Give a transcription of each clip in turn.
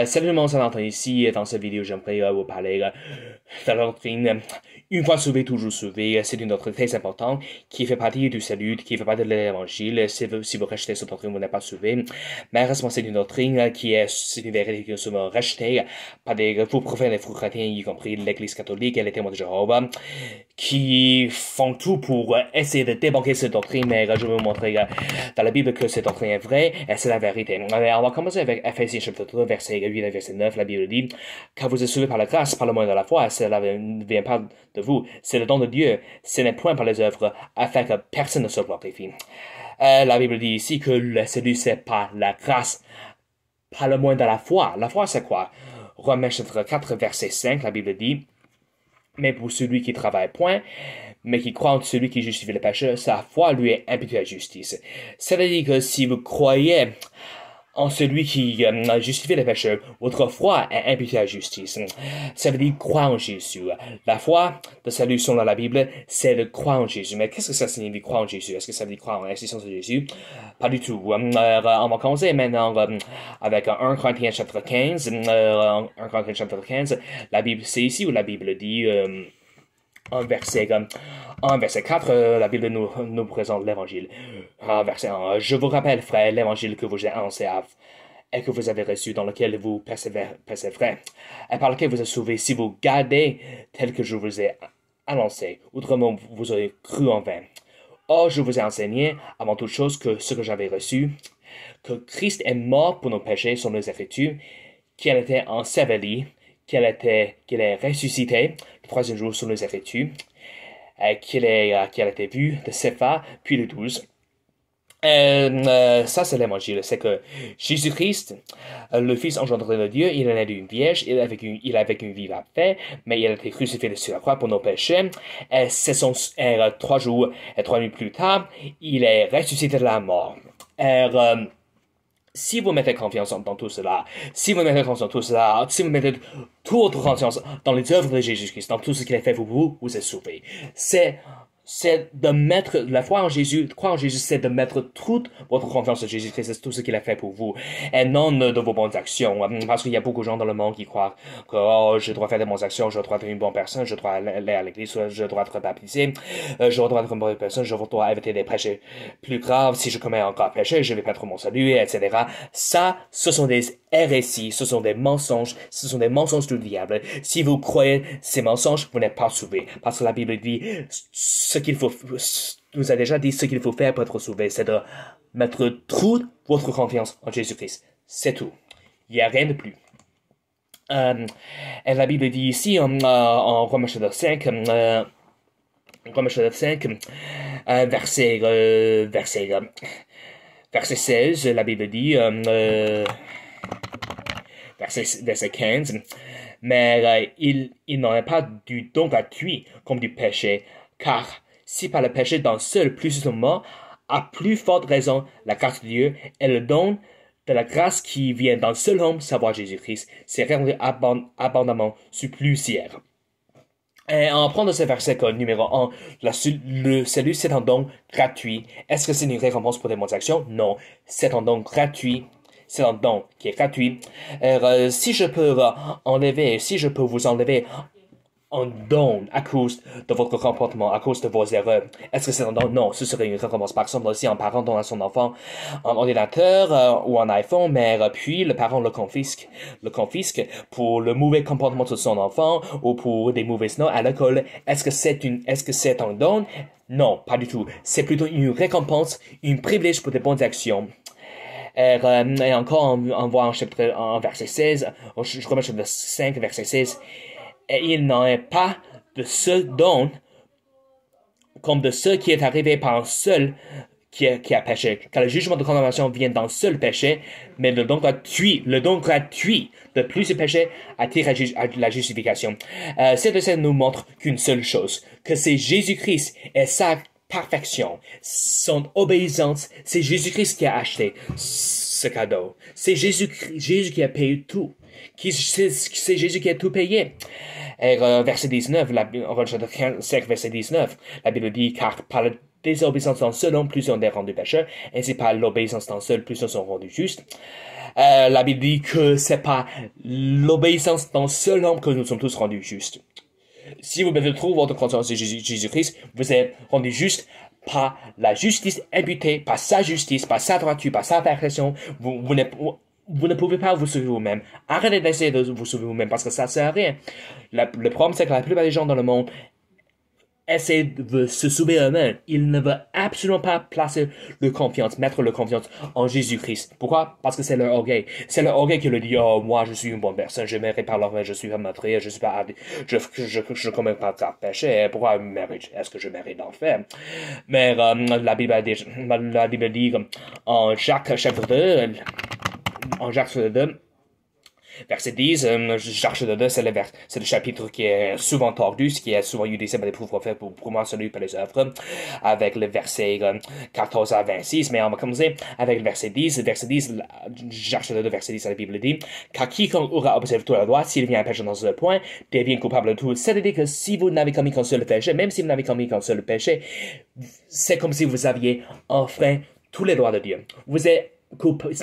Salut le monde, c'est Antoine ici. Dans cette vidéo, j'aimerais vous parler de la doctrine une fois sauvé, toujours sauvé. C'est une doctrine très importante qui fait partie du salut, qui fait partie de l'évangile. Si vous rejetez cette doctrine, vous n'êtes pas sauvé. Malheureusement, c'est une doctrine c'est une vérité qui est souvent rejetée par des faux prophètes et faux chrétiens, y compris l'Église catholique et les témoins de Jéhovah, qui font tout pour essayer de débunker cette doctrine, mais je vais vous montrer dans la Bible que cette doctrine est vraie et c'est la vérité. On va commencer avec Ephésiens chapitre 3, verset 8 et verset 9. La Bible dit: car vous êtes sauvés par la grâce, par le moyen de la foi, cela ne vient pas de vous, c'est le don de Dieu, ce n'est point par les œuvres, afin que personne ne se glorifie. La Bible dit ici que le salut c'est par la grâce, par le moyen de la foi. La foi c'est quoi? Romains chapitre 4, verset 5, la Bible dit: mais pour celui qui travaille point, mais qui croit en celui qui justifie le pécheur, sa foi lui est imputée à justice. C'est-à-dire que si vous croyez en celui qui justifie le pécheur, votre foi est imputée à justice. Ça veut dire croire en Jésus. La foi de salut selon la Bible, c'est de croire en Jésus. Mais qu'est-ce que ça signifie croire en Jésus? Est-ce que ça veut dire croire en l'existence de Jésus? Pas du tout. On va commencer maintenant avec 1 Corinthiens chapitre 15. 1 Corinthiens chapitre 15, la Bible, c'est ici où la Bible dit... En verset 4, la Bible nous présente l'évangile. En verset 1, je vous rappelle, frère, l'évangile que vous avez annoncé et que vous avez reçu, dans lequel vous persévérez, et par lequel vous êtes sauvés, si vous gardez tel que je vous ai annoncé. Autrement, vous aurez cru en vain. Or, je vous ai enseigné, avant toute chose, que ce que j'avais reçu, que Christ est mort pour nos péchés sur nos effectifs, qu'il était enseveli, qu'il est ressuscité le troisième jour sur nos effectifs, qu'il a été vu de Cépha, puis de 12. Ça, c'est l'évangile. C'est que Jésus-Christ, le Fils engendré de Dieu, il est né d'une vierge, il a vécu une vie parfaite, mais il a été crucifié sur la croix pour nos péchés. Et 3 jours et 3 nuits plus tard, il est ressuscité de la mort. Si vous mettez confiance dans tout cela, si vous mettez toute votre confiance dans les œuvres de Jésus-Christ, dans tout ce qu'il a fait pour vous, vous êtes sauvés. C'est de mettre la foi en Jésus, croire en Jésus, c'est de mettre toute votre confiance en Jésus-Christ, c'est tout ce qu'il a fait pour vous, et non de vos bonnes actions. Parce qu'il y a beaucoup de gens dans le monde qui croient que je dois faire de bonnes actions, je dois être une bonne personne, je dois aller à l'église, je dois être baptisé, je dois être une bonne personne, je dois éviter des péchés plus graves. Si je commets encore péché, je vais perdre mon salut, etc. Ça, ce sont des hérésies, ce sont des mensonges du diable. Si vous croyez ces mensonges, vous n'êtes pas sauvés. Parce que la Bible dit nous a déjà dit ce qu'il faut faire pour être sauvé, c'est de mettre toute votre confiance en Jésus-Christ. C'est tout. Il n'y a rien de plus. Et la Bible dit ici, en Romains chapitre 5, verset 16, la Bible dit, verset 15, mais il n'en est pas du don gratuit comme du péché, car si par le péché d'un seul plus de mort, à plus forte raison, la grâce de Dieu est le don de la grâce qui vient d'un seul homme, savoir Jésus-Christ, c'est rendu abondamment sur plusieurs. Et en prendre ce verset comme numéro 1, le salut c'est un don gratuit. Est-ce que c'est une récompense pour des bonnes actions? Non, c'est un don gratuit. C'est un don qui est gratuit. Si je peux vous enlever un don à cause de votre comportement, à cause de vos erreurs, est-ce que c'est un don? Non, ce serait une récompense. Par exemple, si un parent donne à son enfant un ordinateur ou un iPhone, mais puis le parent le confisque pour le mauvais comportement de son enfant ou pour des mauvaises notes à l'école, est-ce que c'est un don? Non, pas du tout. C'est plutôt une récompense, un privilège pour des bonnes actions. Et encore, on voit en verset 16, je remets chapitre 5, verset 16, et il n'en est pas de ce don comme de ce qui est arrivé par un seul qui a péché. Car le jugement de condamnation vient d'un seul péché, mais le don gratuit de plus de péché attire à la justification. Cet verset nous montre qu'une seule chose, que c'est Jésus-Christ et sa perfection, son obéissance, c'est Jésus-Christ qui a acheté ce cadeau. C'est Jésus qui a payé tout. C'est Jésus qui a tout payé. Et verset 19, chapitre 5, verset 19, la Bible dit: car par la désobéissance d'un seul homme, plusieurs sont rendus pécheurs, ainsi par l'obéissance d'un seul, plusieurs sont rendus justes. La Bible dit que c'est pas l'obéissance dans seul homme que nous sommes tous rendus justes. Si vous mettez trop votre conscience de Jésus-Christ, vous êtes rendu juste par la justice imputée, par sa justice, par sa droiture, par sa perfection. Vous ne pouvez pas vous sauver vous-même. Arrêtez d'essayer de vous sauver vous-même parce que ça sert à rien. Le problème, c'est que la plupart des gens dans le monde essaient de se sauver eux-mêmes. Ils ne veulent absolument pas mettre leur confiance en Jésus-Christ. Pourquoi? Parce que c'est leur orgueil. C'est leur orgueil qui leur dit, oh, moi, je suis une bonne personne, je mérite par l'orgueil, je suis pas meurtrier, je commets pas de péché. Pourquoi est-ce que je mérite d'enfer? Mais, la Bible dit, en Jacques, chapitre 2, verset 10, Jacques 2, c'est le chapitre qui est souvent tordu, qui est souvent utilisé par les prophètes pour mentionner par les œuvres, avec le verset 14 à 26, mais on va commencer avec le verset 10. Verset 10, Jacques 2, verset 10, la Bible dit, car quiconque aura observé toute la loi, s'il vient à pécher dans ce point, devient coupable de tout. C'est-à-dire que si vous n'avez commis qu'un seul péché, même si vous n'avez commis qu'un seul péché, c'est comme si vous aviez enfreint tous les droits de Dieu.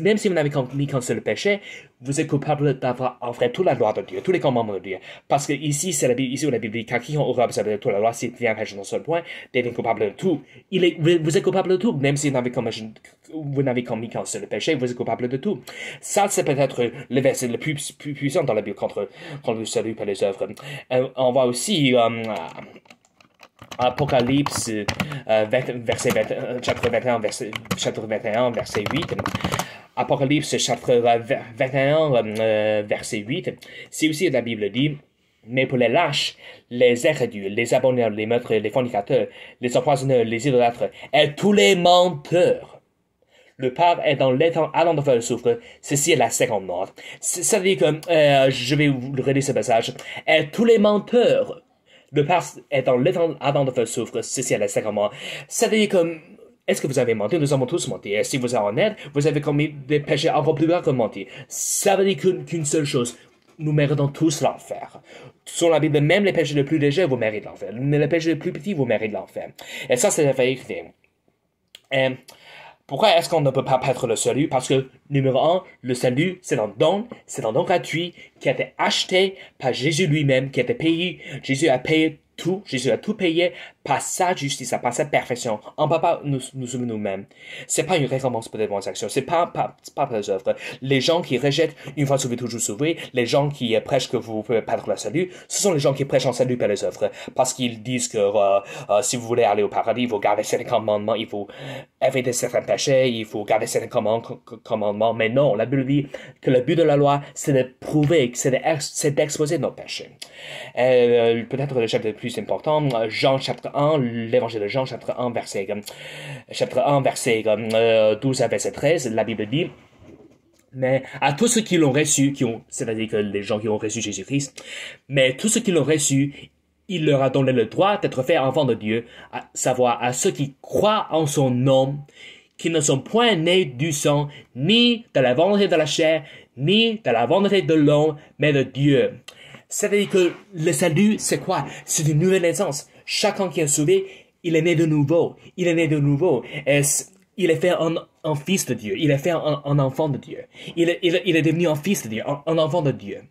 Même si vous n'avez commis qu'un seul péché, vous êtes coupable d'avoir enfreint toute la loi de Dieu, tous les commandements de Dieu. Parce que ici, c'est la Bible, ici où la Bible dit, car quiconque aura observé toute la loi, s'il vient à pécher dans un seul point, devient coupable de tout. Vous êtes coupable de tout, même si vous n'avez commis qu'un seul péché, vous êtes coupable de tout. Ça, c'est peut-être le verset le plus puissant dans la Bible contre le salut par les œuvres. On voit aussi, Apocalypse, chapitre 21, verset 8. Apocalypse, chapitre 21, verset 8. C'est aussi la Bible dit, mais pour les lâches, les incrédules, les abominables, les meurtres, les fornicateurs, les empoisonneurs, les idolâtres, et tous les menteurs, le Père est dans l'étang allant de faire le souffre. Ceci est la seconde mort. C'est-à-dire que, je vais vous relire ce passage, et tous les menteurs, le Père est dans l'étang allant de faire le souffre. Ceci est la seconde mort. C'est-à-dire que, est-ce que vous avez menti? Nous avons tous menti. Et si vous êtes honnête, vous avez commis des péchés encore plus graves que mentir. Ça veut dire qu'une seule chose. Nous méritons tous l'enfer. Selon la Bible, même les péchés les plus légers, vous méritez l'enfer. Mais les péchés les plus petits, vous méritez l'enfer. Et ça, c'est la vérité. Pourquoi est-ce qu'on ne peut pas perdre le salut? Parce que, numéro 1, le salut, c'est un don gratuit qui a été acheté par Jésus lui-même, qui a été payé. Jésus a payé tout, Jésus a tout payé par sa justice, par sa perfection. On ne peut pas nous sauver nous-mêmes. C'est pas une récompense pour les bonnes actions. C'est pas par les œuvres. Les gens qui rejettent une fois sauvé, toujours sauvé, les gens qui prêchent que vous pouvez perdre le salut, ce sont les gens qui prêchent en salut par les œuvres. Parce qu'ils disent que si vous voulez aller au paradis, il faut garder certains commandements, il faut éviter certains péchés, il faut garder certains commandements. Mais non, la Bible dit que le but de la loi, c'est de prouver, c'est d'exposer nos péchés. Peut-être le chapitre le plus important, Jean chapitre 1, l'évangile de Jean chapitre 1, verset 12 à verset 13, la Bible dit, mais à tous ceux qui l'ont reçu, c'est-à-dire que les gens qui ont reçu Jésus-Christ, mais tous ceux qui l'ont reçu, il leur a donné le droit d'être faits enfants de Dieu, à savoir à ceux qui croient en son nom, qui ne sont point nés du sang, ni de la volonté de la chair, ni de la volonté de l'homme, mais de Dieu. C'est-à-dire que le salut, c'est quoi? C'est une nouvelle naissance. Chacun qui est sauvé, il est né de nouveau. Il est né de nouveau. Il est fait un fils de Dieu. Il est fait un enfant de Dieu. Il est devenu un fils de Dieu, un enfant de Dieu.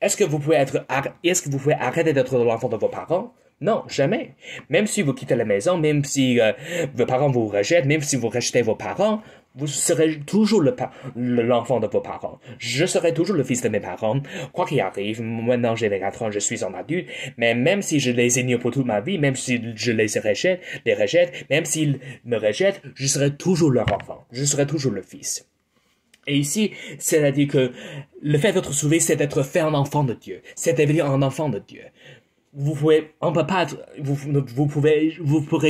Est-ce que vous pouvez arrêter d'être l'enfant de vos parents? Non, jamais. Même si vous quittez la maison, même si vos parents vous rejettent, même si vous rejetez vos parents, vous serez toujours l'enfant de vos parents. Je serai toujours le fils de mes parents. Quoi qu'il arrive, maintenant j'ai 24 ans, je suis un adulte, mais même si je les ignore pour toute ma vie, même si je les rejette, même s'ils me rejettent, je serai toujours leur enfant. Je serai toujours le fils. Et ici, c'est-à-dire que le fait d'être sauvé, c'est d'être fait un enfant de Dieu. C'est devenir un enfant de Dieu. Vous pourrez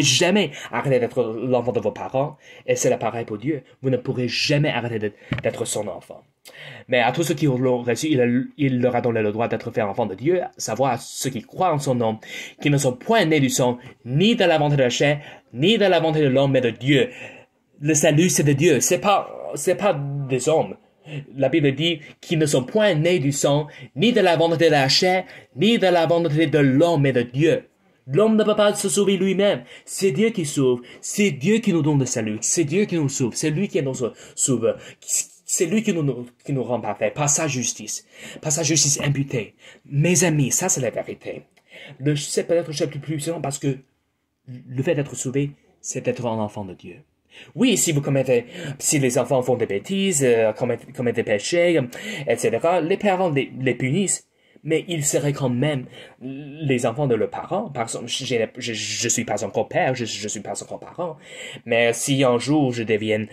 jamais arrêter d'être l'enfant de vos parents, et c'est pareil pour Dieu. Vous ne pourrez jamais arrêter d'être son enfant. Mais à tous ceux qui l'ont reçu, il leur a donné le droit d'être fait enfant de Dieu, savoir à ceux qui croient en son nom, qui ne sont point nés du sang, ni de la volonté de la chair, ni de la volonté de l'homme, mais de Dieu. Le salut, c'est de Dieu. C'est pas des hommes. La Bible dit qu'ils ne sont point nés du sang, ni de la volonté de la chair, ni de la volonté de l'homme, mais de Dieu. L'homme ne peut pas se sauver lui-même. C'est Dieu qui sauve. C'est Dieu qui nous donne le salut. C'est Dieu qui nous sauve. C'est lui qui est notre sauveur. C'est lui qui nous rend parfaits, par sa justice imputée. Mes amis, ça c'est la vérité. C'est peut-être le chapitre plus puissant parce que le fait d'être sauvé, c'est d'être un enfant de Dieu. Oui, si les enfants font des bêtises, commettent des péchés, etc., les parents les punissent, mais ils seraient quand même les enfants de leurs parents. Par exemple, je suis pas encore père, je suis pas encore parent, mais si un jour je deviens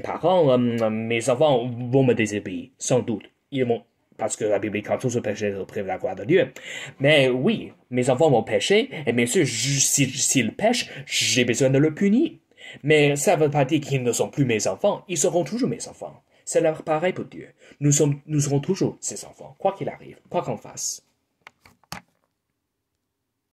parent, mes enfants vont me désobéir, sans doute. Ils vont, parce que la Bible dit quand tout ce péché prive la gloire de Dieu. Mais oui, mes enfants vont pécher, et bien sûr, s'ils pêchent, j'ai besoin de le punir. Mais ça ne veut pas dire qu'ils ne sont plus mes enfants, ils seront toujours mes enfants. C'est pareil pour Dieu. Nous serons toujours ses enfants, quoi qu'il arrive, quoi qu'on fasse.